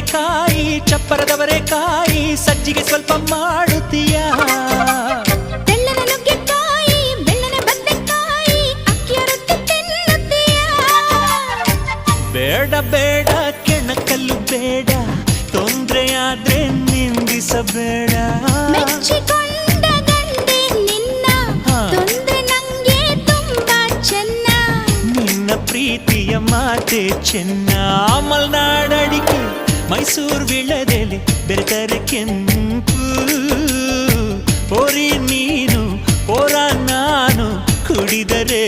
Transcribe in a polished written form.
ಬೆಂಡೆಕಾಯಿ ಚಪ್ಪರದವರೆಕಾಯಿ ಸಜ್ಜಿಗೆ ಸ್ವಲ್ಪ ಮಾಡುತ್ತೀಯಾ ತೆಳ್ಳನ ನುಗ್ಗೆಕಾಯಿ ಬೆಳ್ಳನ ಬದನೆಕಾಯಿ ಅಕ್ಕಿಯ ರೊಟ್ಟಿ ತಿನ್ನುತ್ತೀಯಾ ಬೇಡ ಬೇಡ ಕೆಣಕಲ್ಲು ಬೇಡ ತೊಂದ್ರೆಯಾದ್ರೆ ನಿಂದಿಸಬೇಡ ಮೆಚ್ಚಿಕೊಂಡ ಗಂಡೆ ನಿನ್ನ ತೊಂದ್ರೆ ನಂಗೆ ತುಂಬಾ ಚೆನ್ನ ನಿನ್ನ ಪ್ರೀತಿಯ ಮಾತೆ ಚೆನ್ನ ಮಲ್ನಾಡಡಿಕೆ ಮೈಸೂರು ವಿಳೆದೆಲೆ ಬೆರೆತರೆ ಕೆಂಪು ಪೋರಿ ನೀನು ಪೋರ ನಾನು ಕುಡಿದರೆ